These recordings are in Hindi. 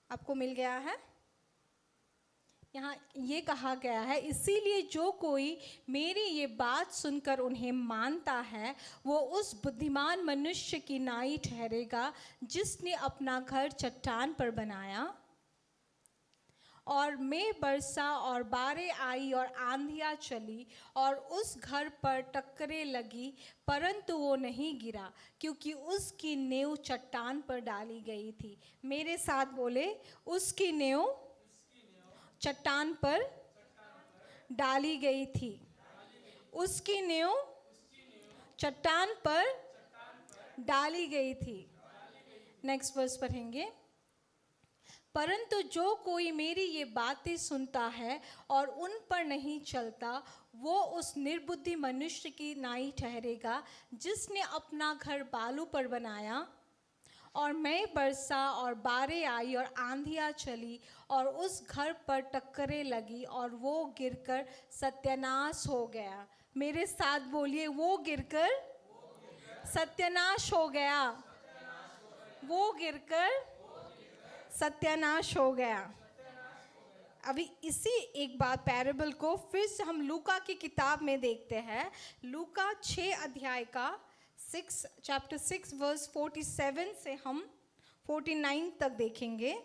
आपको मिल गया है? यहाँ ये कहा गया है, इसीलिए जो कोई मेरी ये बात सुनकर उन्हें मानता है वो उस बुद्धिमान मनुष्य की नाई ठहरेगा जिसने अपना घर चट्टान पर बनाया। और मेघ बरसा और बारें आई और आंधियाँ चली और उस घर पर टक्करें लगी, परंतु वो नहीं गिरा क्योंकि उसकी नींव चट्टान पर डाली गई थी। मेरे साथ बोले, उसकी नींव चट्टान पर डाली गई थी। उसकी नींव चट्टान पर डाली गई थी। नेक्स्ट वर्स पढ़ेंगे। परंतु जो कोई मेरी ये बातें सुनता है और उन पर नहीं चलता वो उस निर्बुद्धि मनुष्य की नाई ठहरेगा जिसने अपना घर बालू पर बनाया। और मेघ बरसा और बारें आई और आंधियाँ चली और उस घर पर टक्करें लगी और वो गिरकर सत्यानाश हो गया। मेरे साथ बोलिए, वो गिरकर सत्यानाश हो गया। वो गिरकर सत्यानाश हो गया। अभी इसी एक बात पैराबल को फिर से हम लूका की किताब में देखते हैं। लूका 6 अध्याय का चैप्टर 6 वर्स 47 से हम 49 तक देखेंगे।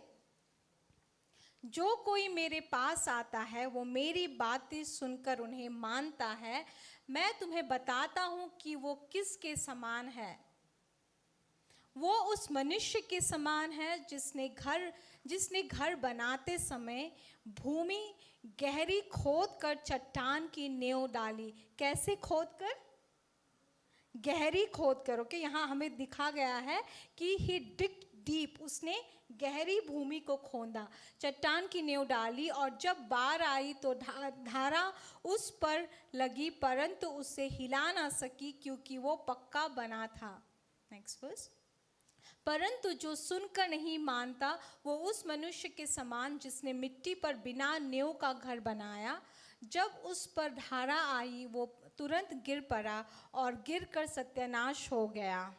जो कोई मेरे पास आता है वो मेरी बातें सुनकर उन्हें मानता है। मैं तुम्हें बताता हूँ कि वो किसके समान है। वो उस मनुष्य के समान है जिसने घर बनाते समय भूमि गहरी खोद कर चट्टान की नींव डाली। कैसे खोद कर? गहरी खोद कर। ओके, यहाँ हमें दिखा गया है कि ही डिग्ड डीप, उसने गहरी भूमि को खोदा, चट्टान की नींव डाली और जब बाढ़ आई तो धारा उस पर लगी परंतु उसे हिला ना सकी क्योंकि वो पक्का बना था। Next verse. परंतु जो सुनकर नहीं मानता वो उस मनुष्य के समान जिसने मिट्टी पर बिना नींव का घर बनाया। जब उस पर धारा आई वो तुरंत गिर पड़ा और गिरकर सत्यानाश हो गया।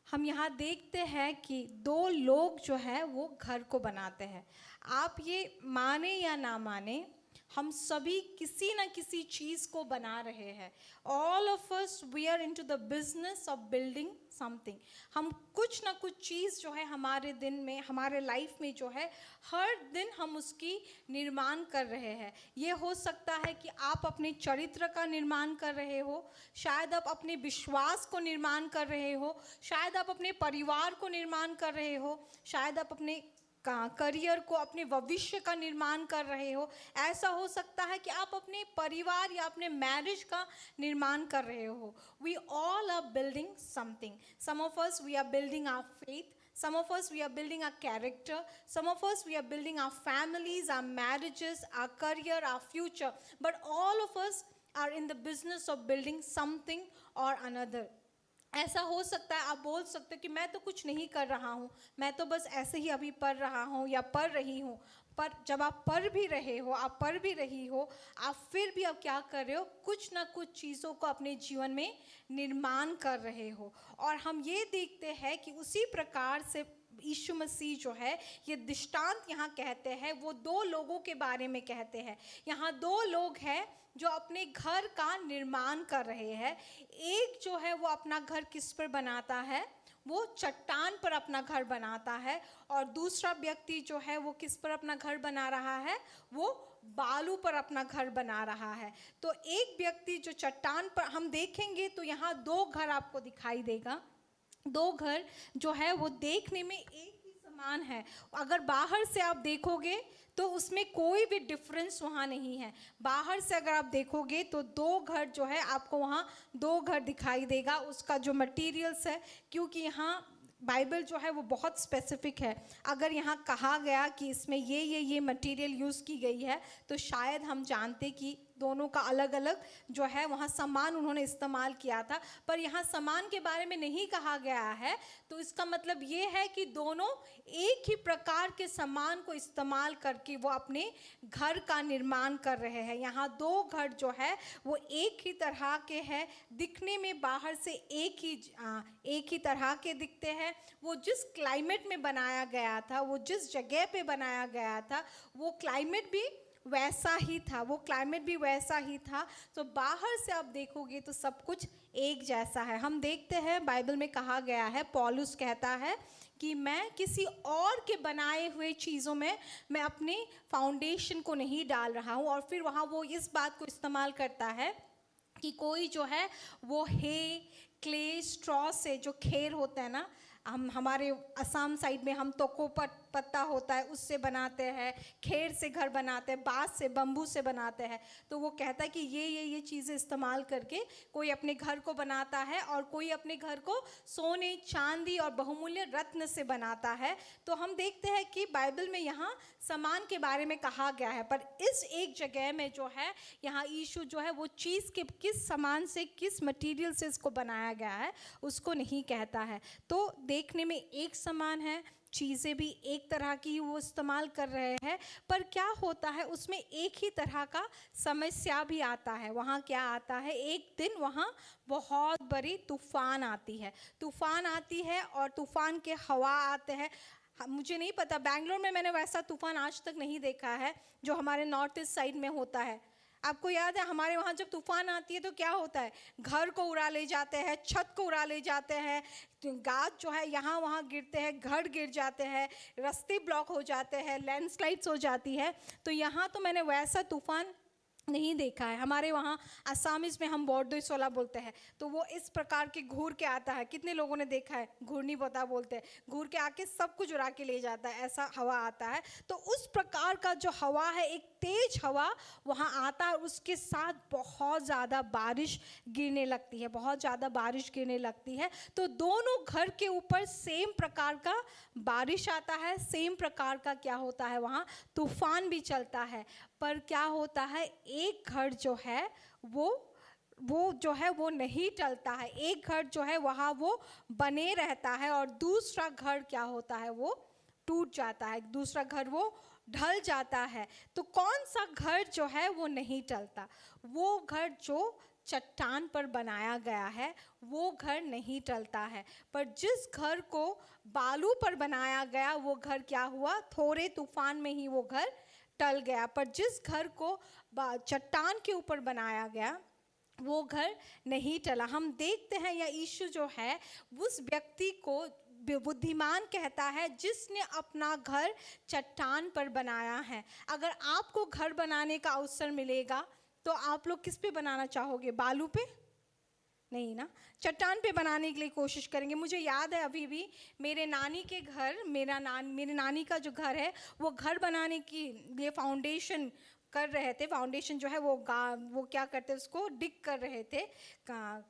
हम यहाँ देखते हैं कि 2 लोग जो है वो घर को बनाते हैं। आप ये माने या ना माने, हम सभी किसी न किसी चीज़ को बना रहे हैं। All of us we are into the business of building something. हम कुछ ना कुछ चीज़ जो है हमारे दिन में, हमारे लाइफ में जो है हर दिन हम उसकी निर्माण कर रहे हैं। ये हो सकता है कि आप अपने चरित्र का निर्माण कर रहे हो, शायद आप अपने विश्वास को निर्माण कर रहे हो, शायद आप अपने परिवार को निर्माण कर रहे हो, शायद आप अपने करियर को, अपने भविष्य का निर्माण कर रहे हो। ऐसा हो सकता है कि आप अपने परिवार या अपने मैरिज का निर्माण कर रहे हो। We all are building something. Some of us we are building our faith, some of us we are building our character, some of us we are building our families, our marriages, our career, our future, but all of us are in the business of building something or another. ऐसा हो सकता है, आप बोल सकते हो कि मैं तो कुछ नहीं कर रहा हूँ, मैं तो बस ऐसे ही अभी पढ़ रहा हूँ या पढ़ रही हूँ। पर जब आप पढ़ भी रहे हो, आप पढ़ भी रही हो, आप फिर भी आप क्या कर रहे हो? कुछ ना कुछ चीज़ों को अपने जीवन में निर्माण कर रहे हो। और हम ये देखते हैं कि उसी प्रकार से यीशु मसीह जो है, ये दृष्टांत यहाँ कहते हैं, वो 2 लोगों के बारे में कहते हैं। यहाँ 2 लोग हैं जो अपने घर का निर्माण कर रहे हैं। एक जो है वो अपना घर किस पर बनाता है? वो चट्टान पर अपना घर बनाता है। और दूसरा व्यक्ति जो है वो किस पर अपना घर बना रहा है? वो बालू पर अपना घर बना रहा है। तो एक व्यक्ति जो चट्टान पर, हम देखेंगे तो यहाँ 2 घर आपको दिखाई देगा। 2 घर जो है वो देखने में एक ही समान है। अगर बाहर से आप देखोगे तो उसमें कोई भी डिफरेंस वहाँ नहीं है। बाहर से अगर आप देखोगे तो 2 घर जो है आपको वहाँ 2 घर दिखाई देगा। उसका जो मटेरियल्स है, क्योंकि यहाँ बाइबल जो है वो बहुत स्पेसिफिक है। अगर यहाँ कहा गया कि इसमें ये मटेरियल यूज़ की गई है तो शायद हम जानते कि दोनों का अलग अलग जो है वहाँ सामान उन्होंने इस्तेमाल किया था, पर यहाँ सामान के बारे में नहीं कहा गया है। तो इसका मतलब ये है कि दोनों एक ही प्रकार के सामान को इस्तेमाल करके वो अपने घर का निर्माण कर रहे हैं। यहाँ दो घर जो है वो एक ही तरह के हैं, दिखने में बाहर से एक ही तरह के दिखते हैं। वो जिस क्लाइमेट में बनाया गया था, वो जिस जगह पे बनाया गया था, वो क्लाइमेट भी वैसा ही था, वो क्लाइमेट भी वैसा ही था। तो बाहर से आप देखोगे तो सब कुछ एक जैसा है। हम देखते हैं बाइबल में कहा गया है, पौलुस कहता है कि मैं किसी और के बनाए हुए चीज़ों में मैं अपने फाउंडेशन को नहीं डाल रहा हूँ। और फिर वहाँ वो इस बात को इस्तेमाल करता है कि कोई जो है वो क्ले स्ट्रॉ से, जो खेर होता है ना, हम हमारे असम साइड में हम तोको पत्ता होता है उससे बनाते हैं, खेर से घर बनाते हैं, बांस से, बम्बू से बनाते हैं। तो वो कहता है कि ये चीज़ें इस्तेमाल करके कोई अपने घर को बनाता है और कोई अपने घर को सोने, चांदी और बहुमूल्य रत्न से बनाता है। तो हम देखते हैं कि बाइबल में यहाँ सामान के बारे में कहा गया है, पर इस एक जगह में जो है यहाँ यीशु जो है वो चीज़ के किस सामान से, किस मटेरियल से इसको बनाया गया है उसको नहीं कहता है। तो देखने में एक समान है, चीज़ें भी एक तरह की वो इस्तेमाल कर रहे हैं, पर क्या होता है उसमें एक ही तरह का समस्या भी आता है। वहाँ क्या आता है, एक दिन वहाँ बहुत बड़ी तूफान आती है और तूफान के हवा आते हैं। मुझे नहीं पता, बैंगलोर में मैंने वैसा तूफान आज तक नहीं देखा है जो हमारे नॉर्थ ईस्ट साइड में होता है। आपको याद है हमारे वहाँ जब तूफान आती है तो क्या होता है, घर को उड़ा ले जाते हैं, छत को उड़ा ले जाते हैं, गाज जो है यहाँ वहाँ गिरते हैं, घर गिर जाते हैं, रास्ते ब्लॉक हो जाते हैं, लैंडस्लाइड्स हो जाती है। तो यहाँ तो मैंने वैसा तूफान नहीं देखा है। हमारे वहाँ असामीज में हम बोर्डो सोला बोलते हैं, तो वो इस प्रकार के घूर के आता है। कितने लोगों ने देखा है, घूरनी पोता बोलते हैं, घूर के आके सब कुछ उड़ा के ले जाता है, ऐसा हवा आता है। तो उस प्रकार का जो हवा है, एक तेज हवा वहाँ आता है, उसके साथ बहुत ज़्यादा बारिश गिरने लगती है, बहुत ज़्यादा बारिश गिरने लगती है। तो दोनों घर के ऊपर सेम प्रकार का बारिश आता है, सेम प्रकार का क्या होता है, वहाँ तूफान भी चलता है। पर क्या होता है, एक घर जो है वो जो है वो नहीं टलता है, एक घर जो है वहाँ वो बने रहता है, और दूसरा घर क्या होता है, वो टूट जाता है, दूसरा घर वो ढल जाता है। तो कौन सा घर जो है वो नहीं टलता, वो घर जो चट्टान पर बनाया गया है वो घर नहीं टलता है। पर जिस घर को बालू पर बनाया गया वो घर क्या हुआ, थोड़े तूफान में ही वो घर टल गया। पर जिस घर को चट्टान के ऊपर बनाया गया वो घर नहीं टला। हम देखते हैं या यीशु जो है उस व्यक्ति को बुद्धिमान कहता है जिसने अपना घर चट्टान पर बनाया है। अगर आपको घर बनाने का अवसर मिलेगा तो आप लोग किस पे बनाना चाहोगे, बालू पे? नहीं ना, चट्टान पे बनाने के लिए कोशिश करेंगे। मुझे याद है अभी भी मेरे नानी के घर, मेरे नानी का जो घर है वो घर बनाने की लिए फाउंडेशन कर रहे थे। फाउंडेशन जो है वो क्या करते, उसको डिग कर रहे थे,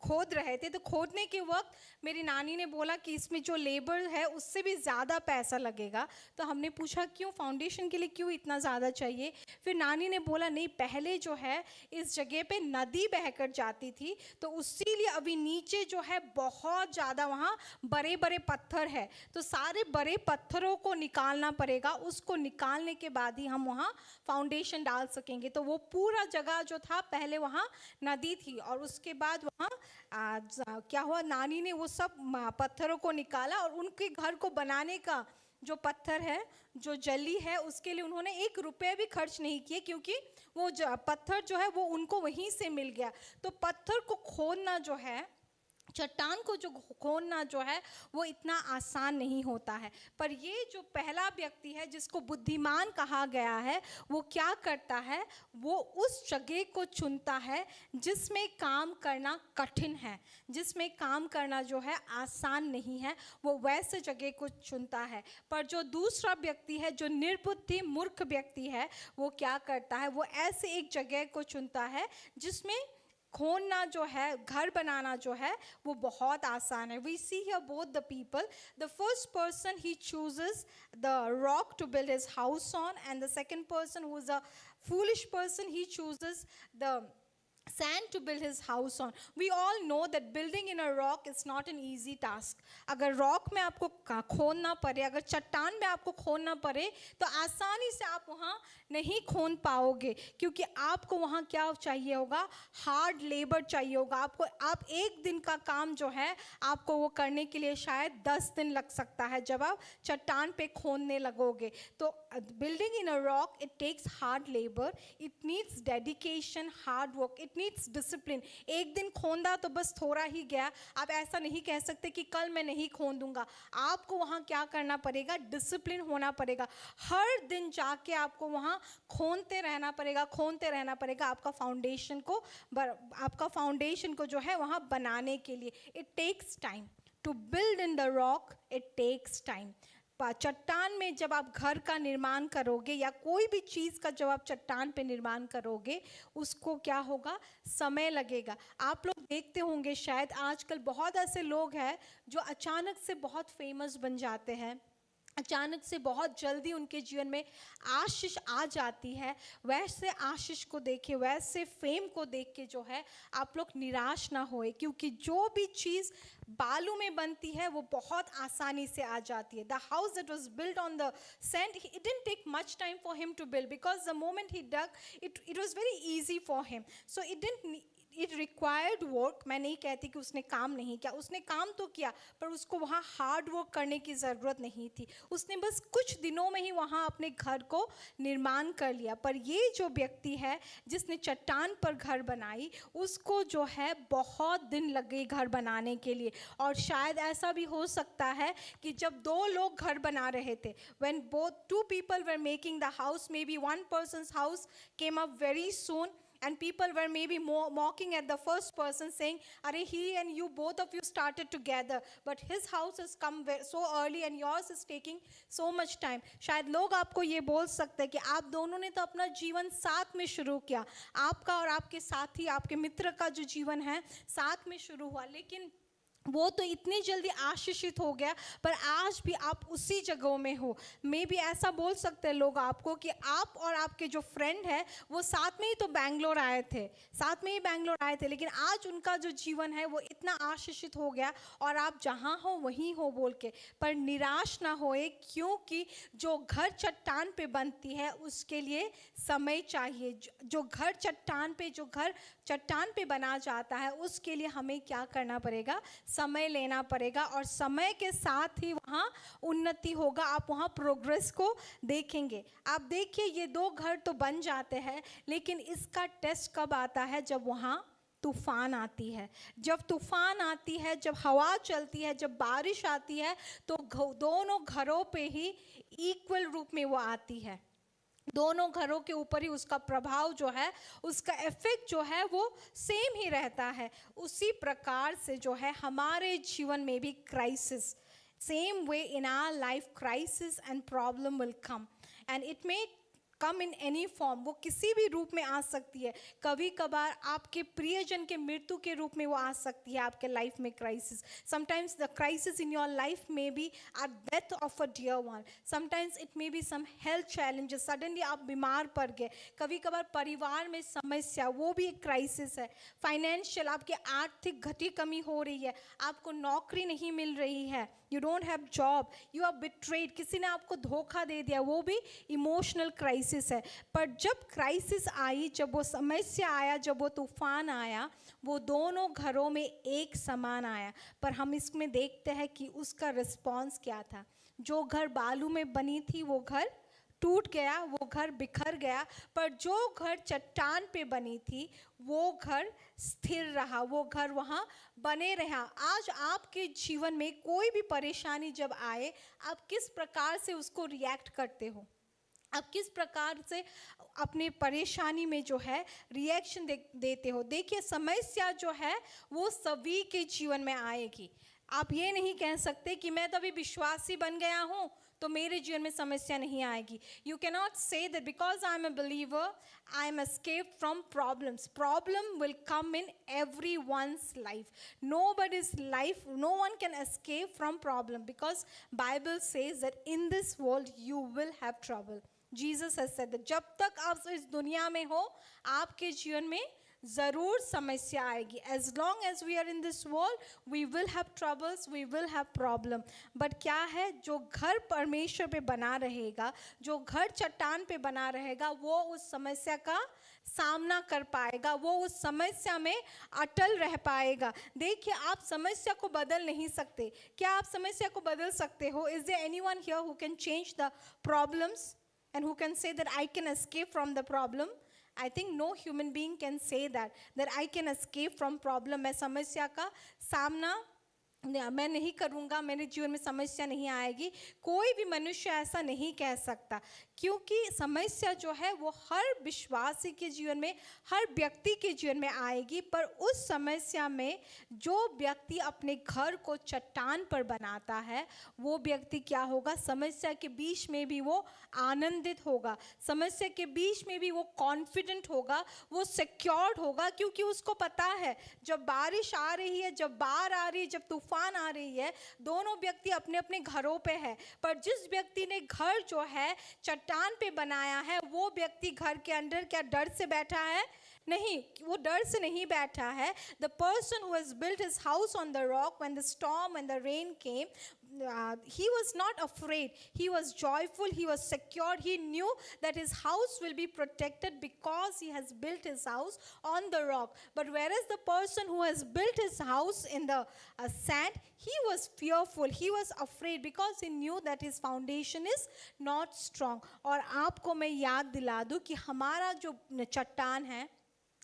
खोद रहे थे। तो खोदने के वक्त मेरी नानी ने बोला कि इसमें जो लेबर है उससे भी ज़्यादा पैसा लगेगा। तो हमने पूछा क्यों, फाउंडेशन के लिए क्यों इतना ज़्यादा चाहिए? फिर नानी ने बोला नहीं, पहले जो है इस जगह पे नदी बहकर जाती थी, तो उसी लिए अभी नीचे जो है बहुत ज़्यादा वहाँ बड़े बड़े पत्थर है, तो सारे बड़े पत्थरों को निकालना पड़ेगा। उसको निकालने के बाद ही हम वहाँ फाउंडेशन डाल सकेंगे। तो वो पूरा जगह जो था पहले वहाँ नदी थी, और उसके बाद वहाँ क्या हुआ, नानी ने वो सब पत्थरों को निकाला, और उनके घर को बनाने का जो पत्थर है, जो जली है, उसके लिए उन्होंने 1 रुपये भी खर्च नहीं किए, क्योंकि वो पत्थर जो है वो उनको वहीं से मिल गया। तो पत्थर को खोदना जो है, चट्टान को जो खोदना जो है वो इतना आसान नहीं होता है। पर ये जो पहला व्यक्ति है जिसको बुद्धिमान कहा गया है, वो क्या करता है, वो उस जगह को चुनता है जिसमें काम करना कठिन है, जिसमें काम करना जो है आसान नहीं है, वो वैसे जगह को चुनता है। पर जो दूसरा व्यक्ति है, जो निर्बुद्धि मूर्ख व्यक्ति है, वो क्या करता है, वो ऐसे एक जगह को चुनता है जिसमें खोदना जो है, घर बनाना जो है वो बहुत आसान है। We see here both the people. The first person he chooses the rock to build his house on, and the second person who is a foolish person, he chooses the sand to build his house on. We all know that building in a rock is not an easy task. अगर रॉक में आपको खोदना पड़े, अगर चट्टान में आपको खोदना पड़े, तो आसानी से आप वहाँ नहीं खोद पाओगे, क्योंकि आपको वहाँ क्या चाहिए होगा, हार्ड लेबर चाहिए होगा आपको. आप एक दिन का काम जो है आपको वो करने के लिए शायद 10 दिन लग सकता है जब आप चट्टान पे खोदने लगोगे. तो building in a rock, it takes hard labour, it needs dedication, hard work, it needs discipline. एक दिन खोदा तो बस थोड़ा ही गया. आप ऐसा नहीं कह सकते कि कल मैं नहीं खोदूंगा. आपको वहाँ क्या करना पड़ेगा, डिसिप्लिन होना पड़ेगा. हर दिन जाके आपको वहाँ खोदते रहना पड़ेगा, खोदते रहना पड़ेगा आपका फाउंडेशन को जो है वहाँ बनाने के लिए. It takes time to build in the rock, it takes time. चट्टान में जब आप घर का निर्माण करोगे या कोई भी चीज़ का जब आप चट्टान पे निर्माण करोगे, उसको क्या होगा, समय लगेगा. आप लोग देखते होंगे शायद आजकल बहुत ऐसे लोग हैं जो अचानक से बहुत फेमस बन जाते हैं, अचानक से बहुत जल्दी उनके जीवन में आशीष आ जाती है. वैसे आशीष को देखे, वैसे फेम को देख के जो है आप लोग निराश ना होए, क्योंकि जो भी चीज़ बालू में बनती है वो बहुत आसानी से आ जाती है. The house that was built on the sand, it didn't take much time for him to build, because the moment he dug it was very easy for him. So it required work. मैं नहीं कहती कि उसने काम नहीं किया, उसने काम तो किया, पर उसको वहाँ हार्ड वर्क करने की ज़रूरत नहीं थी. उसने बस कुछ दिनों में ही वहाँ अपने घर को निर्माण कर लिया. पर ये जो व्यक्ति है जिसने चट्टान पर घर बनाई, उसको जो है बहुत दिन लग गए घर बनाने के लिए. और शायद ऐसा भी हो सकता है कि जब दो लोग घर बना रहे थे, when both two people were making the house, maybe one person's house came up very soon, and people were maybe mocking at the first person, saying, "Are he and you, both of you started together, but his house has come so early and yours is taking so much time." शायद लोग आपको ये बोल सकते हैं कि आप दोनों ने तो अपना जीवन साथ में शुरू किया, आपका और आपके साथी, आपके मित्र का जो जीवन है साथ में शुरू हुआ, लेकिन वो तो इतनी जल्दी आशीषित हो गया, पर आज भी आप उसी जगहों में हो. मे भी ऐसा बोल सकते हैं लोग आपको कि आप और आपके जो फ्रेंड है वो साथ में ही तो बैंगलोर आए थे, साथ में ही बैंगलोर आए थे, लेकिन आज उनका जो जीवन है वो इतना आशीषित हो गया और आप जहाँ हो वहीं हो बोल के. पर निराश ना होए, क्योंकि जो घर चट्टान पे बनती है उसके लिए समय चाहिए. जो घर चट्टान पे बना जाता है उसके लिए हमें क्या करना पड़ेगा, समय लेना पड़ेगा. और समय के साथ ही वहाँ उन्नति होगा, आप वहाँ प्रोग्रेस को देखेंगे. आप देखिए ये दो घर तो बन जाते हैं, लेकिन इसका टेस्ट कब आता है, जब वहाँ तूफान आती है. जब तूफान आती है, जब हवा चलती है, जब बारिश आती है, तो दोनों घरों पे ही इक्वल रूप में वो आती है. दोनों घरों के ऊपर ही उसका प्रभाव जो है, उसका इफेक्ट जो है वो सेम ही रहता है. उसी प्रकार से जो है हमारे जीवन में भी crisis, same way in our life crisis and problem will come, and it may come in any form. वो किसी भी रूप में आ सकती है. कभी कभार आपके प्रियजन के मृत्यु के रूप में वो आ सकती है आपके लाइफ में crisis. Sometimes the crisis in your life may be a death of a dear one. Sometimes it may be some health challenges, suddenly आप बीमार पड़ गए. कभी कभार परिवार में समस्या, वो भी एक क्राइसिस है. फाइनेंशियल, आपकी आर्थिक घटी कमी हो रही है, आपको नौकरी नहीं मिल रही है, you don't have job, you are betrayed, किसी ने आपको धोखा दे दिया, वो भी इमोशनल क्राइसिस है. पर जब क्राइसिस आई, जब वो समस्या आया, जब वो तूफान आया, वो दोनों घरों में एक समान आया. पर हम इसमें देखते हैं कि उसका रिस्पॉन्स क्या था. जो घर बालू में बनी थी वो घर टूट गया, वो घर बिखर गया. पर जो घर चट्टान पे बनी थी वो घर स्थिर रहा, वो घर वहाँ बने रहा. आज आपके जीवन में कोई भी परेशानी जब आए, आप किस प्रकार से उसको रिएक्ट करते हो, आप किस प्रकार से अपने परेशानी में जो है रिएक्शन देते हो. देखिए समस्या जो है वो सभी के जीवन में आएगी. आप ये नहीं कह सकते कि मैं तो अभी विश्वासी बन गया हूँ तो मेरे जीवन में समस्या नहीं आएगी. You can not say that because I am a believer I am escaped from problems. Problem will come in every one's life. Nobody's life, no one can escape from problem, because Bible says that in this world you will have trouble. Jesus has said that जब तक आप इस दुनिया में हो आपके जीवन में जरूर समस्या आएगी. As long as we are in this world we will have troubles, we will have problem. But क्या है, जो घर परमेश्वर पे बना रहेगा, जो घर चट्टान पे बना रहेगा, वो उस समस्या का सामना कर पाएगा, वो उस समस्या में अटल रह पाएगा. देखिए, आप समस्या को बदल नहीं सकते. क्या आप समस्या को बदल सकते हो? Is there anyone here who can change the problems and who can say that I can escape from the problem? I think no human being can say that I can escape from problem. मैं समस्या का सामना मैं नहीं करूँगा, मेरे जीवन में समस्या नहीं आएगी. कोई भी मनुष्य ऐसा नहीं कह सकता, क्योंकि समस्या जो है वो हर विश्वासी के जीवन में, हर व्यक्ति के जीवन में आएगी. पर उस समस्या में जो व्यक्ति अपने घर को चट्टान पर बनाता है, वो व्यक्ति क्या होगा, समस्या के बीच में भी वो आनंदित होगा, समस्या के बीच में भी वो कॉन्फिडेंट होगा, वो सिक्योर्ड होगा. क्योंकि उसको पता है जब बारिश आ रही है, जब बाढ़ आ रही है, जब तूफान आ रही है, दोनों व्यक्ति अपने अपने घरों पे है. पर जिस व्यक्ति ने घर जो है चट्टान पे बनाया है, वो व्यक्ति घर के अंदर क्या डर से बैठा है? नहीं, वो डर से नहीं बैठा है. The person who has built his house on the rock when the storm and the rain came, he was not afraid, he was joyful, he was secured. He knew that his house will be protected because he has built his house on the rock. But whereas the person who has built his house in the sand, he was fearful, he was afraid because he knew that his foundation is not strong. और आपको मैं याद दिला दूं कि हमारा जो चट्टान है,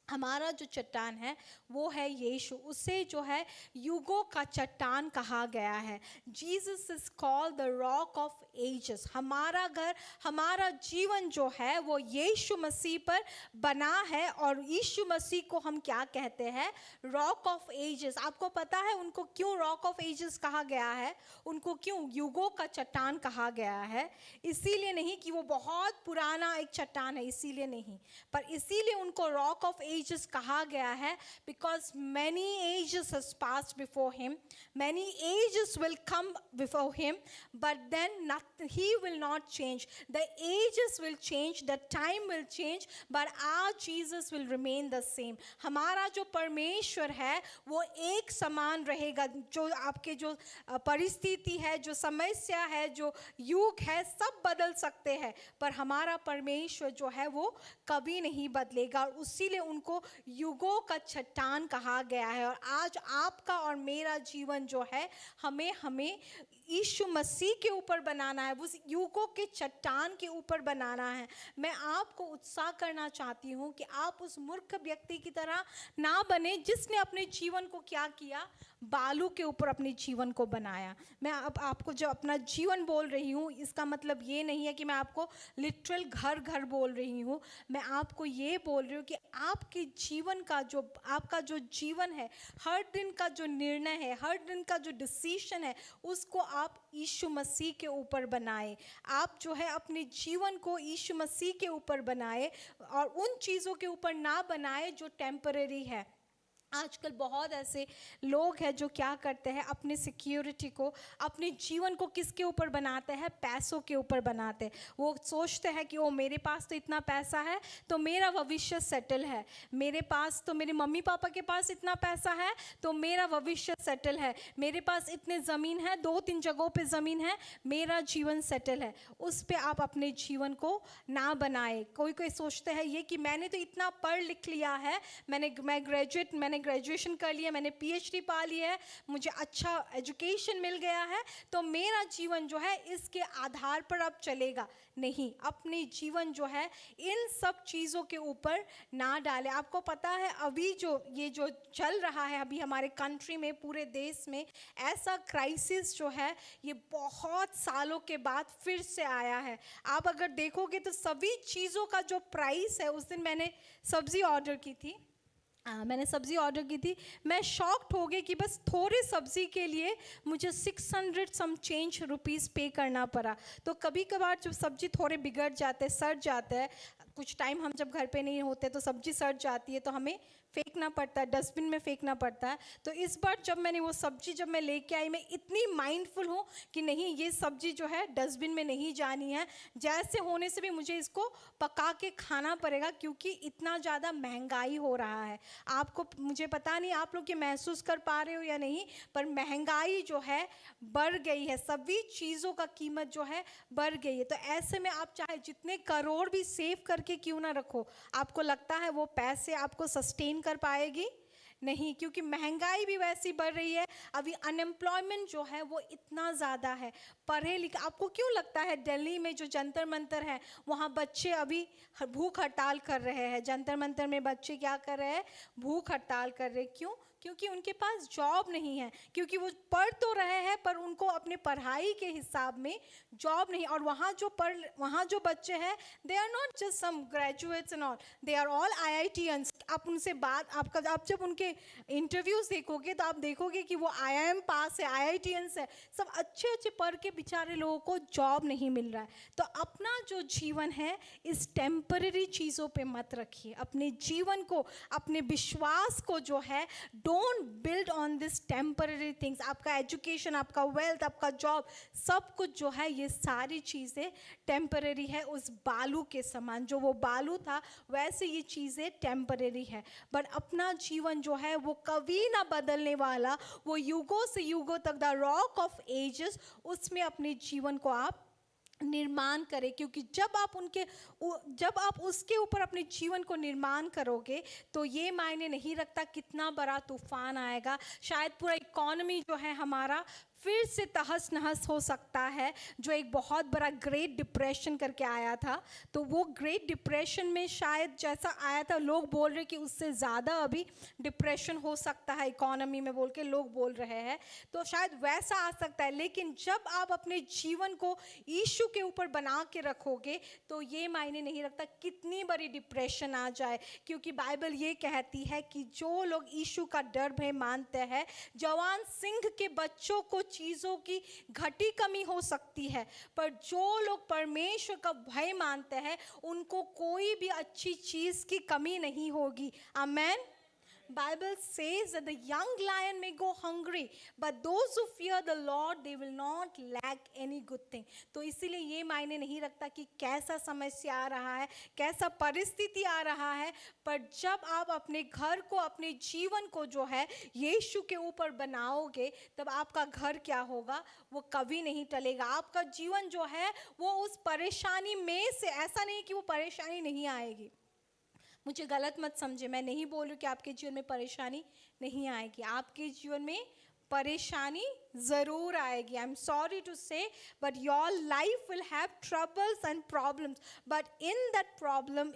हमारा जो चट्टान है वो है यीशु. उसे जो है युगों का चट्टान कहा गया है. Jesus is called the rock of ages. हमारा घर, हमारा जीवन जो है वो यीशु मसीह पर बना है. और यीशु मसीह को हम क्या कहते हैं? Rock of ages. आपको पता है उनको क्यों रॉक ऑफ एजेस कहा गया है? उनको क्यों युगों का चट्टान कहा गया है? इसीलिए नहीं कि वो बहुत पुराना एक चट्टान है, इसीलिए नहीं, पर इसीलिए उनको रॉक ऑफ ages कहा गया है because many ages has passed before him, many ages will come before him, but then he will not change. The ages will change, the time will change, but our Jesus will remain the same. हमारा जो परमेश्वर है वो एक समान रहेगा. जो आपके जो परिस्थिति है, जो समस्या है, जो युग है, सब बदल सकते हैं, पर हमारा परमेश्वर जो है वो कभी नहीं बदलेगा. और उसीलिए उनको युगों का चट्टान कहा गया है. और आज आपका और मेरा जीवन जो है, हमें यीशु मसीह के ऊपर बनाना है, उस युगों के चट्टान के ऊपर बनाना है. मैं आपको उत्साह करना चाहती हूँ कि आप उस मूर्ख व्यक्ति की तरह ना बने जिसने अपने जीवन को क्या किया, बालू के ऊपर अपने जीवन को बनाया. मैं अब आपको जो अपना जीवन बोल रही हूँ, इसका मतलब ये नहीं है कि मैं आपको लिटरल घर बोल रही हूँ. मैं आपको ये बोल रही हूँ कि आपके जीवन का जो, आपका जो जीवन है, हर दिन का जो निर्णय है, हर दिन का जो डिसीजन है, उसको आप यीशु मसीह के ऊपर बनाए. आप जो है अपने जीवन को यीशु मसीह के ऊपर बनाए और उन चीज़ों के ऊपर ना बनाए जो टेम्पररी है. आजकल बहुत ऐसे लोग हैं जो क्या करते हैं, अपने सिक्योरिटी को, अपने जीवन को किसके ऊपर बनाते हैं? पैसों के ऊपर बनाते हैं. वो सोचते हैं कि ओ मेरे पास तो इतना पैसा है तो मेरा भविष्य सेटल है, मेरे पास तो, मेरे मम्मी पापा के पास इतना पैसा है तो मेरा भविष्य सेटल है, मेरे पास इतने ज़मीन है, 2-3 जगहों पे ज़मीन है, मेरा जीवन सेटल है. उस पर आप अपने जीवन को ना बनाए. कोई सोचते हैं ये कि मैंने तो इतना पढ़ लिख लिया है, मैंने ग्रेजुएशन कर लिया, मैंने पीएचडी पा लिया है, मुझे अच्छा एजुकेशन मिल गया है, तो मेरा जीवन जो है इसके आधार पर अब चलेगा. नहीं, अपने जीवन जो है इन सब चीज़ों के ऊपर ना डालें. आपको पता है अभी ये जो चल रहा है अभी हमारे कंट्री में, पूरे देश में, ऐसा क्राइसिस जो है ये बहुत सालों के बाद फिर से आया है. आप अगर देखोगे तो सभी चीज़ों का जो प्राइस है, उस दिन मैंने सब्ज़ी ऑर्डर की थी, मैं शॉक्ड हो गई कि बस थोड़े सब्ज़ी के लिए मुझे 600 सम चेंज रुपीज़ पे करना पड़ा. तो कभी कभार जब सब्ज़ी थोड़े बिगड़ जाते हैं, सड़ जाते हैं, कुछ टाइम हम जब घर पे नहीं होते तो सब्जी सड़ जाती है तो हमें फेंकना पड़ता है, डस्टबिन में फेंकना पड़ता है। तो इस बार जब मैंने वो सब्जी जब मैं लेके आई, मैं इतनी माइंडफुल हूँ कि नहीं, ये सब्जी जो है डस्टबिन में नहीं जानी है, जैसे होने से भी मुझे इसको पका के खाना पड़ेगा, क्योंकि इतना ज़्यादा महंगाई हो रहा है। आपको, मुझे पता नहीं आप लोग ये महसूस कर पा रहे हो या नहीं, पर महंगाई जो है बढ़ गई है, सभी चीज़ों का कीमत जो है बढ़ गई है। तो ऐसे में आप चाहे जितने करोड़ भी सेव करके क्यों ना रखो, आपको लगता है वो पैसे आपको सस्टेन कर पाएगी? नहीं, क्योंकि महंगाई भी वैसी बढ़ रही है। अभी अनएम्प्लॉयमेंट जो है वो इतना ज़्यादा है। पढ़े लिखे, आपको क्यों लगता है दिल्ली में जो जंतर मंतर है वहाँ बच्चे अभी भूख हड़ताल कर रहे हैं? जंतर मंतर में बच्चे क्या कर रहे हैं? भूख हड़ताल कर रहे हैं। क्यों? क्योंकि उनके पास जॉब नहीं है, क्योंकि वो पढ़ तो रहे हैं पर उनको अपने पढ़ाई के हिसाब में जॉब नहीं। और वहाँ जो बच्चे हैं, they are not just some graduates and all, they are all IITians। आप उनसे आप जब उनके इंटरव्यूज देखोगे तो आप देखोगे कि वो IIM पास है, IITians है, सब अच्छे अच्छे पढ़ के बेचारे लोगों को जॉब नहीं मिल रहा है। तो अपना जो जीवन है इस टेम्पररी चीज़ों पे मत रखिए। अपने जीवन को, अपने विश्वास को जो है, don't build on this temporary things. आपका एजुकेशन, आपका वेल्थ, आपका जॉब, सब कुछ जो है ये सारी चीज़ें टेम्पररी है। उस बालू के समान, जो वो बालू था वैसे ये चीज़ें टेम्पररी है। बट अपना जीवन जो है वो कभी ना बदलने वाला, वो युगों से युगों तक, द रॉक ऑफ एजेस, उसमें अपने जीवन को आप निर्माण करें। क्योंकि जब आप उसके ऊपर अपने जीवन को निर्माण करोगे तो ये मायने नहीं रखता कितना बड़ा तूफान आएगा, शायद पूरा इकोनॉमी जो है हमारा फिर से तहस नहस हो सकता है। जो एक बहुत बड़ा ग्रेट डिप्रेशन करके आया था, तो वो ग्रेट डिप्रेशन में शायद जैसा आया था, लोग बोल रहे कि उससे ज़्यादा अभी डिप्रेशन हो सकता है इकोनॉमी में, बोल के लोग बोल रहे हैं। तो शायद वैसा आ सकता है। लेकिन जब आप अपने जीवन को यीशु के ऊपर बना के रखोगे तो ये मायने नहीं रखता कितनी बड़ी डिप्रेशन आ जाए, क्योंकि बाइबल ये कहती है कि जो लोग यीशु का डर भय मानते हैं, जवान सिंह के बच्चों को चीज़ों की घटी कमी हो सकती है, पर जो लोग परमेश्वर का भय मानते हैं उनको कोई भी अच्छी चीज़ की कमी नहीं होगी। आमेन। Bible says that the young lion may go hungry, but those who fear the Lord, they will not lack any good thing. तो इसीलिए ये मायने नहीं रखता कि कैसा समस्या आ रहा है, कैसा परिस्थिति आ रहा है, पर जब आप अपने घर को, अपने जीवन को जो है यीशु के ऊपर बनाओगे, तब आपका घर क्या होगा? वो कभी नहीं टलेगा। आपका जीवन जो है वो उस परेशानी में से, ऐसा नहीं कि वो परेशानी नहीं आएगी, मुझे गलत मत समझे, मैं नहीं बोल रही कि आपके जीवन में परेशानी नहीं आएगी। आपके जीवन में परेशानी ज़रूर आएगी। आई एम सॉरी टू से, but your life will have troubles and problems, but in that problem,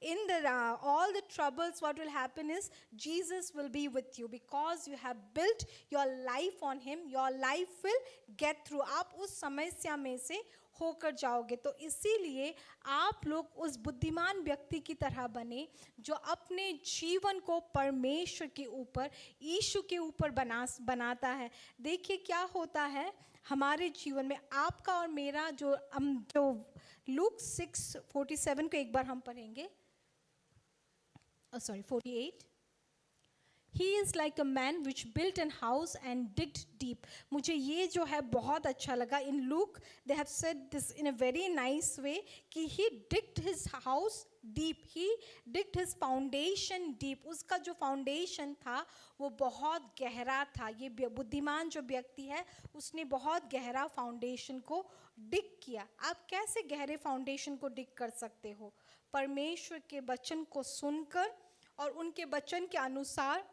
in the all the troubles, what will happen is Jesus will be with you, because you have built your life on him. Your life will get through. आप उस समस्या में से होकर जाओगे। तो इसीलिए आप लोग उस बुद्धिमान व्यक्ति की तरह बने जो अपने जीवन को परमेश्वर के ऊपर, यीशु के ऊपर बनाता है। देखिए क्या होता है हमारे जीवन में, आपका और मेरा जो लूक 6:47 को एक बार हम पढ़ेंगे। 48. He is like a man which built an house and digged deep. मुझे ये जो है बहुत अच्छा लगा। In Luke they have said this in a very nice way कि he digged his house deep. He digged his foundation deep. उसका जो foundation था वो बहुत गहरा था। ये बुद्धिमान जो व्यक्ति है उसने बहुत गहरा foundation को dig किया। आप कैसे गहरे foundation को dig कर सकते हो? परमेश्वर के वचन को सुनकर और उनके वचन के अनुसार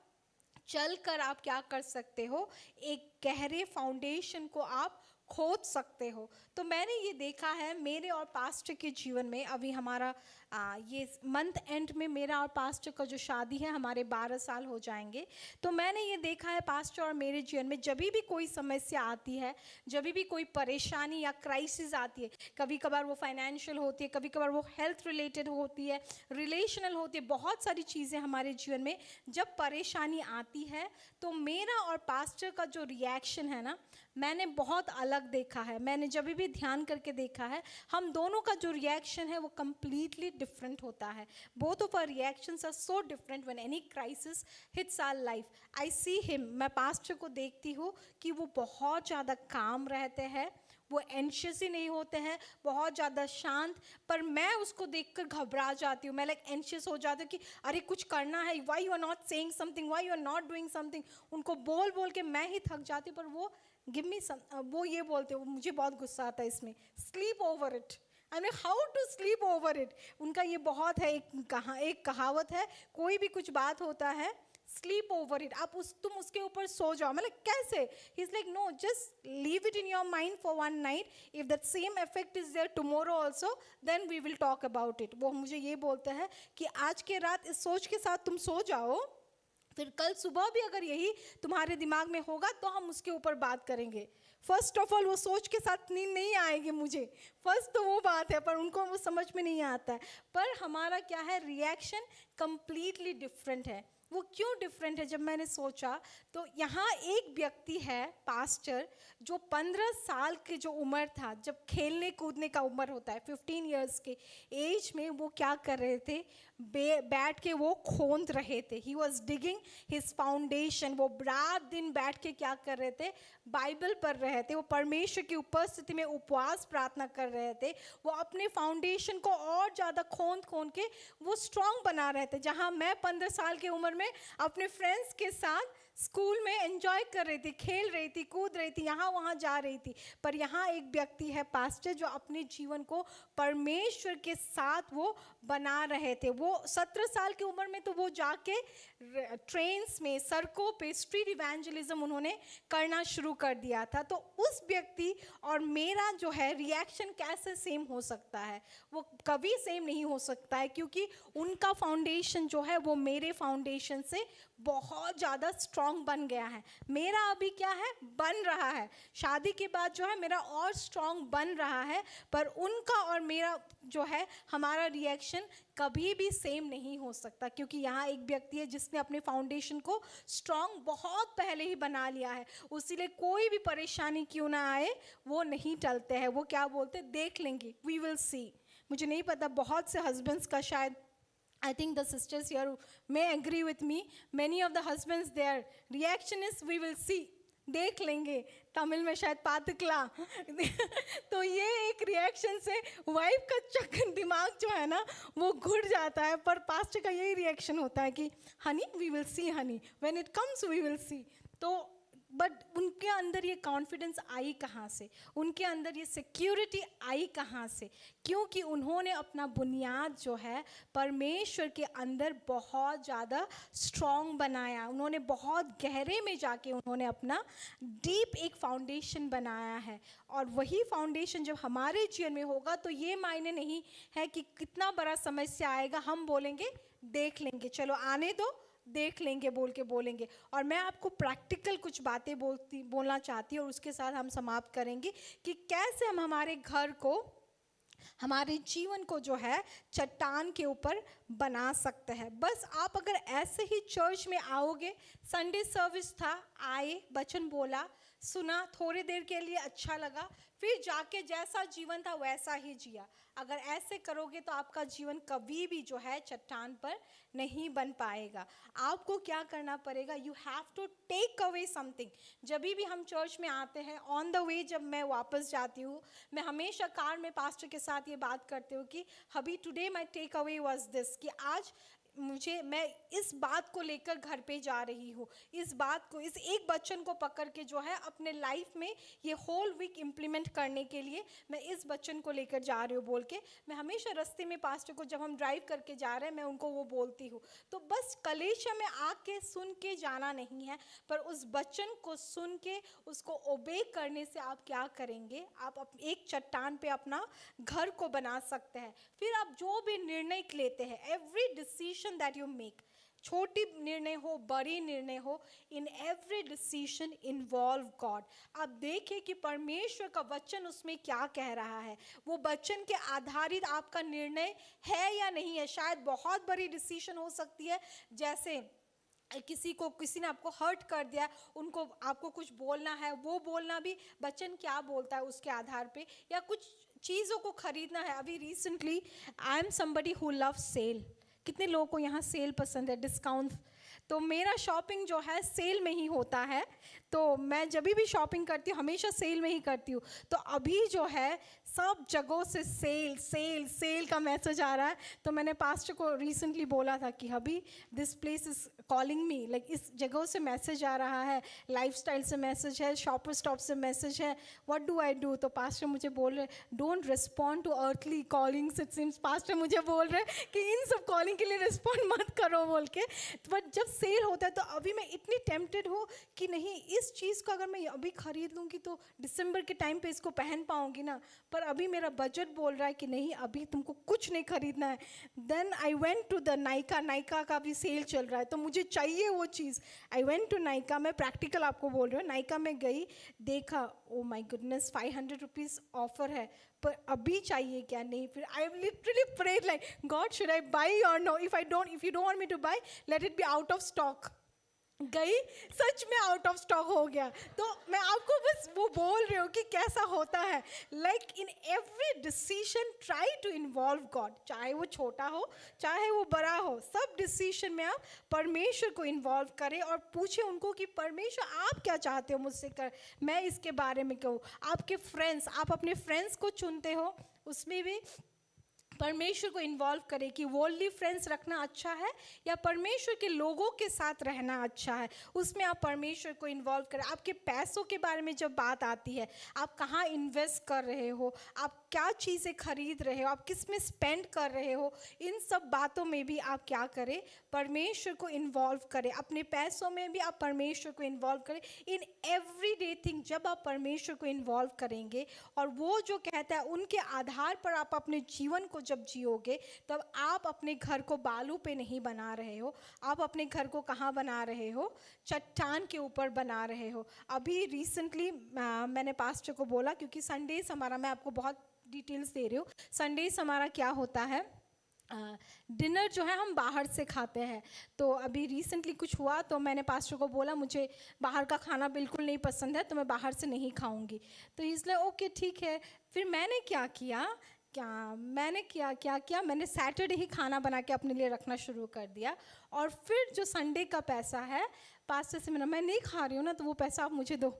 चलकर आप क्या कर सकते हो? एक गहरे फाउंडेशन को आप खोद सकते हो। तो मैंने ये देखा है मेरे और पास्टर के जीवन में। अभी हमारा ये मंथ एंड में मेरा और पास्टर का जो शादी है, हमारे 12 साल हो जाएंगे। तो मैंने ये देखा है पास्टर और मेरे जीवन में जब भी कोई समस्या आती है, जब भी कोई परेशानी या क्राइसिस आती है, कभी कभार वो फाइनेंशियल होती है, कभी कभार वो हेल्थ रिलेटेड होती है, रिलेशनल होती है, बहुत सारी चीज़ें हमारे जीवन में जब परेशानी आती है, तो मेरा और पास्टर का जो रिएक्शन है ना, मैंने बहुत अलग देखा है, मैंने जब भी ध्यान करके देखा है, हम दोनों का जो रिएक्शन है वो completely डिफरेंट होता है. Both of our reactions are so different when any crisis hits our life. I see him, मैं पास्टर को देखती हूँ कि वो बहुत ज़्यादा काम रहते हैं, वो एंशियस ही नहीं होते हैं, बहुत ज़्यादा शांत. पर मैं उसको देखकर घबरा जाती हूँ, मैं लाइक एंशियस हो जाती हूँ कि अरे कुछ करना है, why you are not saying something, why you are not doing something. उनको बोल बोल के मैं ही थक जाती हूँ. पर वो गिव मी सम, वो ये बोलते हो, मुझे बहुत गुस्सा आता है इसमें, sleep over it. I mean how to sleep over it. उनका ये बहुत है, एक कहावत है, कोई भी कुछ बात होता है, स्लीप ओवर इट, आप तुम उसके ऊपर सो जाओ. मतलब कैसे? He is like no, just leave it in your mind for one night, if that same effect is there tomorrow also, then we will talk about it. वो मुझे ये बोलते हैं कि आज के रात इस सोच के साथ तुम सो जाओ, फिर कल सुबह भी अगर यही तुम्हारे दिमाग में होगा तो हम उसके ऊपर बात करेंगे. फर्स्ट ऑफ ऑल वो सोच के साथ नींद नहीं आएगी मुझे, फर्स्ट तो वो बात है, पर उनको वो समझ में नहीं आता है. पर हमारा क्या है, रिएक्शन कंप्लीटली डिफरेंट है. वो क्यों डिफरेंट है? जब मैंने सोचा तो यहाँ एक व्यक्ति है पास्टर, जो 15 साल की जो उम्र था, जब खेलने कूदने का उम्र होता है, 15 इयर्स के एज में वो क्या कर रहे थे, बैठ के वो खोद रहे थे. He was digging his foundation. वो रात दिन बैठ के क्या कर रहे थे, बाइबल पढ़ रहे थे, वो परमेश्वर की उपस्थिति में उपवास प्रार्थना कर रहे थे. वो अपने फाउंडेशन को और ज़्यादा खोद खोद के वो स्ट्रांग बना रहे थे. जहाँ मैं 15 साल की उम्र में अपने फ्रेंड्स के साथ स्कूल में एंजॉय कर रही थी, खेल रही थी, कूद रही थी, यहाँ वहाँ जा रही थी. पर यहाँ एक व्यक्ति है पास्टर, जो अपने जीवन को परमेश्वर के साथ वो बना रहे थे. वो 17 साल की उम्र में तो वो जाके ट्रेन्स में, सड़कों पे स्ट्रीट इवेंजलिज्म उन्होंने करना शुरू कर दिया था. तो उस व्यक्ति और मेरा जो है रिएक्शन कैसे सेम हो सकता है? वो कभी सेम नहीं हो सकता है, क्योंकि उनका फाउंडेशन जो है वो मेरे फाउंडेशन से बहुत ज़्यादा स्ट्रॉन्ग बन गया है. मेरा अभी क्या है, बन रहा है, शादी के बाद जो है मेरा और स्ट्रॉन्ग बन रहा है. पर उनका और मेरा जो है, हमारा रिएक्शन कभी भी सेम नहीं हो सकता, क्योंकि यहाँ एक व्यक्ति है जिसने अपने फाउंडेशन को स्ट्रॉन्ग बहुत पहले ही बना लिया है. उसीलिए कोई भी परेशानी क्यों ना आए, वो नहीं टलते हैं. वो क्या बोलते, देख लेंगे, वी विल सी. मुझे नहीं पता, बहुत से हस्बैंड्स का शायद, I think the sisters here may agree with me. Many of the husbands, their reaction is we will see, देख लेंगे. तमिल में शायद पातकला. तो ये एक रिएक्शन से वाइफ का चक्कर, दिमाग जो है ना वो घुट जाता है. पर पास्टर का यही रिएक्शन होता है कि honey we will see, honey when it comes we will see. तो बट उनके अंदर ये कॉन्फिडेंस आई कहाँ से, उनके अंदर ये सिक्योरिटी आई कहाँ से? क्योंकि उन्होंने अपना बुनियाद जो है परमेश्वर के अंदर बहुत ज़्यादा स्ट्रॉन्ग बनाया. उन्होंने बहुत गहरे में जाके उन्होंने अपना डीप एक फाउंडेशन बनाया है. और वही फाउंडेशन जब हमारे जीवन में होगा तो ये मायने नहीं है कि कितना बड़ा समस्या आएगा, हम बोलेंगे देख लेंगे, चलो आने दो, देख लेंगे बोल के बोलेंगे. और मैं आपको प्रैक्टिकल कुछ बातें बोलना चाहती हूँ, और उसके साथ हम समाप्त करेंगे कि कैसे हम हमारे घर को, हमारे जीवन को जो है चट्टान के ऊपर बना सकते हैं. बस आप अगर ऐसे ही चर्च में आओगे, संडे सर्विस था, आए, वचन बोला, सुना, थोड़ी देर के लिए अच्छा लगा, फिर जाके जैसा जीवन था वैसा ही जिया, अगर ऐसे करोगे तो आपका जीवन कभी भी जो है चट्टान पर नहीं बन पाएगा. आपको क्या करना पड़ेगा, you have to take away something. जब भी हम चर्च में आते हैं, ऑन द वे जब मैं वापस जाती हूँ, मैं हमेशा कार में पास्टर के साथ ये बात करती हूँ कि अभी today my take away was this, कि आज मैं इस बात को लेकर घर पे जा रही हूँ, इस बात को, इस एक वचन को पकड़ के जो है अपने लाइफ में ये होल वीक इम्प्लीमेंट करने के लिए मैं इस वचन को लेकर जा रही हूँ बोल के मैं हमेशा रास्ते में पास्टर को, जब हम ड्राइव करके जा रहे हैं, मैं उनको वो बोलती हूँ. तो बस कलीसिया में आके सुन के जाना नहीं है, पर उस वचन को सुन के उसको ओबे करने से आप क्या करेंगे, आप एक चट्टान पे अपना घर को बना सकते हैं. फिर आप जो भी निर्णय लेते हैं, every decision that you make, छोटी निर्णय हो, बड़ी निर्णय हो, इन एवरी डिसीजन इन्वॉल्व गॉड. आप देखिए कि परमेश्वर का वचन उसमें क्या कह रहा है, वो वचन के आधारित आपका निर्णय है या नहीं है. शायद बहुत बड़ी डिसीजन हो सकती है, जैसे किसी ने आपको हर्ट कर दिया, उनको आपको कुछ बोलना है, वो बोलना भी वचन क्या बोलता है उसके आधार पे, या कुछ चीज़ों को खरीदना है। अभी recently I am somebody who love sale. कितने लोगों को यहाँ सेल पसंद है, डिस्काउंट? तो मेरा शॉपिंग जो है सेल में ही होता है, तो मैं जब भी शॉपिंग करती हूँ हमेशा सेल में ही करती हूँ। तो अभी जो है सब जगहों से सेल सेल सेल का मैसेज आ रहा है। तो मैंने पास्टर को रिसेंटली बोला था कि अभी this place is calling me, like इस जगहों से मैसेज आ रहा है, लाइफस्टाइल से मैसेज है, शॉपर स्टॉप से मैसेज है, व्हाट डू आई डू? तो पास्टर मुझे बोल रहे, don't respond to earthly callings. It seems pastor मुझे बोल रहे कि इन सब कॉलिंग के लिए रिस्पॉन्ड मत करो बोल के। बट जब सेल होता है तो अभी मैं इतनी टेम्प्टेड हूँ कि नहीं, इस चीज़ को अगर मैं अभी ख़रीद लूँगी तो दिसंबर के टाइम पे इसको पहन पाऊँगी ना, पर अभी मेरा बजट बोल रहा है कि नहीं, अभी तुमको कुछ नहीं खरीदना है। Then I went to the Nykaa का भी सेल चल रहा है, तो मुझे चाहिए वो चीज़। आई वेंट टू नायका, मैं प्रैक्टिकल आपको बोल रही हूँ, नायका में गई, देखा, oh my goodness 500 rupees offer है, पर अभी चाहिए क्या? नहीं। फिर I literally prayed like, God should I buy or no? If you don't want me to buy, let it be out of stock. गई, सच में आउट ऑफ स्टॉक हो गया। तो मैं आपको बस वो बोल रही हूँ कि कैसा होता है, like in every decision try to involve God, चाहे वो छोटा हो चाहे वो बड़ा हो, सब डिसीजन में आप परमेश्वर को इन्वॉल्व करें और पूछें उनको कि परमेश्वर आप क्या चाहते हो मुझसे कर, मैं इसके बारे में कहूँ। आपके फ्रेंड्स, आप अपने फ्रेंड्स को चुनते हो, उसमें भी परमेश्वर को इन्वॉल्व करें कि वर्ल्डली फ्रेंड्स रखना अच्छा है या परमेश्वर के लोगों के साथ रहना अच्छा है, उसमें आप परमेश्वर को इन्वॉल्व करें। आपके पैसों के बारे में जब बात आती है, आप कहाँ इन्वेस्ट कर रहे हो, आप क्या चीज़ें खरीद रहे हो, आप किस में स्पेंड कर रहे हो, इन सब बातों में भी आप क्या करें, परमेश्वर को इन्वॉल्व करें। अपने पैसों में भी आप परमेश्वर को इन्वॉल्व करें। इन एवरी डे थिंग जब आप परमेश्वर को इन्वॉल्व करेंगे और वो जो कहता है उनके आधार पर आप अपने जीवन को जब जियोगे, तब आप अपने घर को बालू पे नहीं बना रहे हो, आप अपने घर को कहाँ बना रहे हो? चट्टान के ऊपर बना रहे हो। अभी रिसेंटली मैंने पास्टर को बोला, क्योंकि संडेज हमारा, मैं आपको बहुत डिटेल्स दे रही हूँ, संडेज हमारा क्या होता है, डिनर जो है हम बाहर से खाते हैं। तो अभी रिसेंटली कुछ हुआ तो मैंने पास्टर को बोला मुझे बाहर का खाना बिल्कुल नहीं पसंद है, तो मैं बाहर से नहीं खाऊंगी। तो इसलिए ओके ठीक है। फिर मैंने क्या किया, मैंने सैटरडे ही खाना बना के अपने लिए रखना शुरू कर दिया। और फिर जो संडे का पैसा है, पास्टर से मैं नहीं खा रही हूँ ना, तो वो पैसा आप मुझे दो,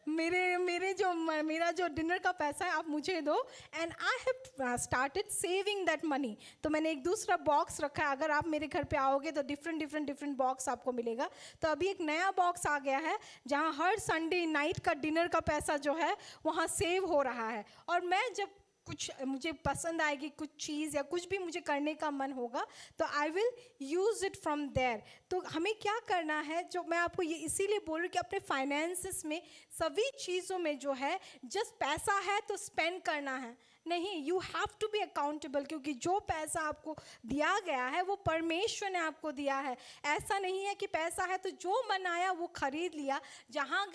मेरा जो डिनर का पैसा है आप मुझे दो। And I have started saving that money. तो मैंने एक दूसरा बॉक्स रखा है, अगर आप मेरे घर पे आओगे तो डिफरेंट बॉक्स आपको मिलेगा। तो अभी एक नया बॉक्स आ गया है जहाँ हर संडे नाइट का डिनर का पैसा जो है वहाँ सेव हो रहा है। और मैं जब कुछ मुझे पसंद आएगी, कुछ चीज़ या कुछ भी मुझे करने का मन होगा, तो I will use it from there. तो हमें क्या करना है, जो मैं आपको ये इसीलिए बोल रही हूँ कि अपने फाइनेंसेस में सभी चीज़ों में जो है, जस्ट पैसा है तो स्पेंड करना है नहीं, you have to be accountable, क्योंकि जो पैसा आपको दिया गया है वो परमेश्वर ने आपको दिया है। ऐसा नहीं है कि पैसा है तो जो मन आया वो खरीद लिया, जहाँ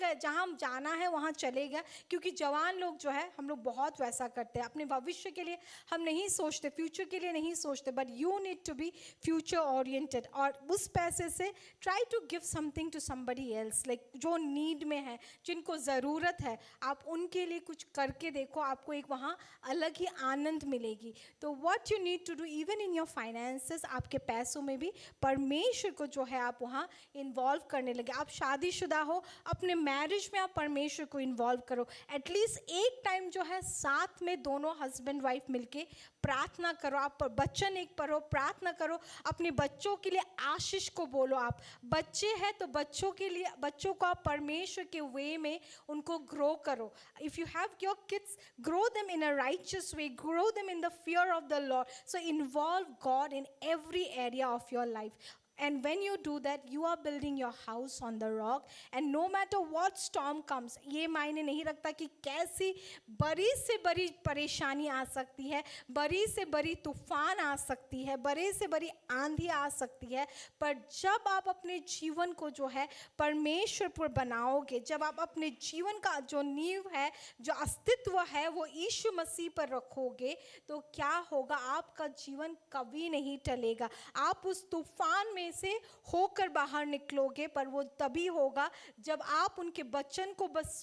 जाना है वहाँ चले गया। क्योंकि जवान लोग जो है, हम लोग बहुत वैसा करते हैं, अपने भविष्य के लिए हम नहीं सोचते, फ्यूचर के लिए नहीं सोचते, but you need to be future oriented. और उस पैसे से try to give something to somebody else, like जो नीड में है, जिनको ज़रूरत है, आप उनके लिए कुछ करके देखो, आपको एक वहाँ अलग ही आनंद मिलेगी। तो what you need to do even in your finances, आपके पैसों में भी परमेश्वर को जो है आप वहाँ इन्वॉल्व करने लगे। आप शादीशुदा हो, अपने मैरिज में आप परमेश्वर को इन्वॉल्व करो। एटलीस्ट एक टाइम जो है साथ में दोनों हस्बैंड वाइफ मिलके प्रार्थना करो, आप वचन एक पढ़ो, प्रार्थना करो, अपने बच्चों के लिए आशीष को बोलो। आप बच्चे हैं तो बच्चों के लिए, बच्चों को आप परमेश्वर के वे में उनको ग्रो करो। If you have your kids, grow them in a righteous way, grow them in the fear of the Lord. So involve God in every area of your life. And when you do that, you are building your house on the rock. And no matter what storm comes, ये मायने नहीं रखता कि कैसी बड़ी से बड़ी परेशानी आ सकती है, बड़ी से बड़ी तूफान आ सकती है, बड़ी से बड़ी आंधी आ सकती है, पर जब आप अपने जीवन को जो है परमेश्वर पर बनाओगे, जब आप अपने जीवन का जो नींव है, जो अस्तित्व है, वो यीशु मसीह पर रखोगे, तो क्या होगा, आपका जीवन कभी नहीं टलेगा। आप उस तूफान में में से होकर बाहर निकलोगे, पर वो तभी होगा जब आप उनके वचन को बस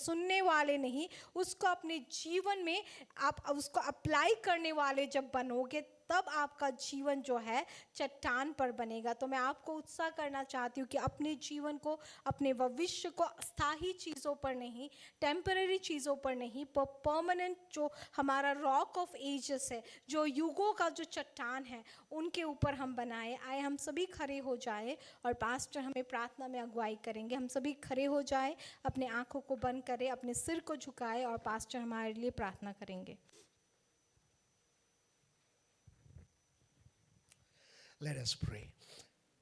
सुनने वाले नहीं, उसको अपने जीवन में आप उसको अप्लाई करने वाले जब बनोगे, तब आपका जीवन जो है चट्टान पर बनेगा। तो मैं आपको उत्साह करना चाहती हूँ कि अपने जीवन को, अपने भविष्य को स्थायी चीज़ों पर नहीं, टेम्पररी चीज़ों पर नहीं, पर परमानेंट जो हमारा रॉक ऑफ एजेस है, जो युगों का जो चट्टान है, उनके ऊपर हम बनाए। आए हम सभी खड़े हो जाए और पास्टर हमें प्रार्थना में अगुवाई करेंगे। हम सभी खड़े हो जाए, अपने आंखों को बंद करें, अपने सिर को झुकाए और पास्टर हमारे लिए प्रार्थना करेंगे। Let us pray.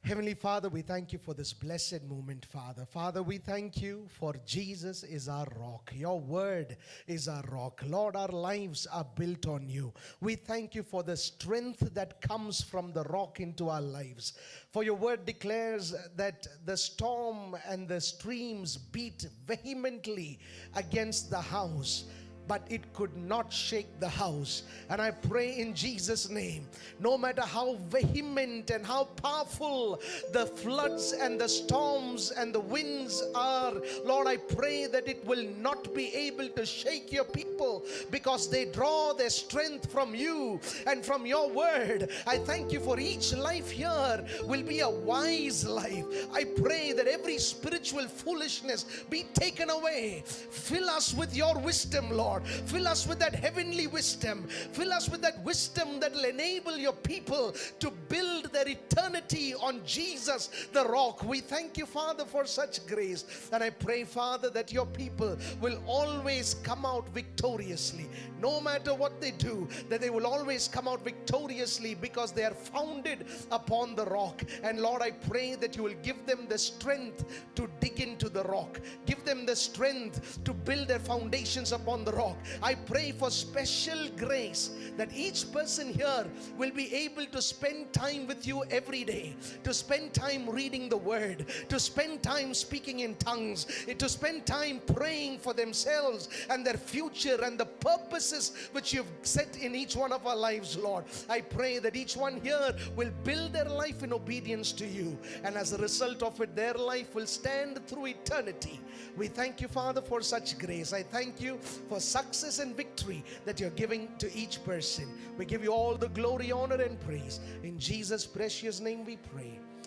Heavenly Father, we thank you for this blessed moment, Father. Father, we thank you for Jesus is our rock. Your word is our rock. Lord, our lives are built on you. We thank you for the strength that comes from the rock into our lives. For your word declares that the storm and the streams beat vehemently against the house, but it could not shake the house. And I pray in Jesus' name, no matter how vehement and how powerful the floods and the storms and the winds are, Lord, I pray that it will not be able to shake your people, because they draw their strength from you and from your word. I thank you for each life here will be a wise life. I pray that every spiritual foolishness be taken away. Fill us with your wisdom, Lord. Fill us with that heavenly wisdom. Fill us with that wisdom that will enable your people to build their eternity on Jesus the rock. We thank you, Father, for such grace. And I pray, Father, that your people will always come out victoriously. No matter what they do, that they will always come out victoriously, because they are founded upon the rock. And Lord, I pray that you will give them the strength to dig into the rock. Give them the strength to build their foundations upon the rock. I pray for special grace, that each person here will be able to spend time with you every day, to spend time reading the word, to spend time speaking in tongues, to spend time praying for themselves and their future and the purposes which you've set in each one of our lives, Lord. I pray that each one here will build their life in obedience to you, and as a result of it, their life will stand through eternity. We thank you, Father, for such grace. I thank you for success and victory that you're giving to each person. We give you all the glory, honor, and praise. In Jesus' precious name we pray.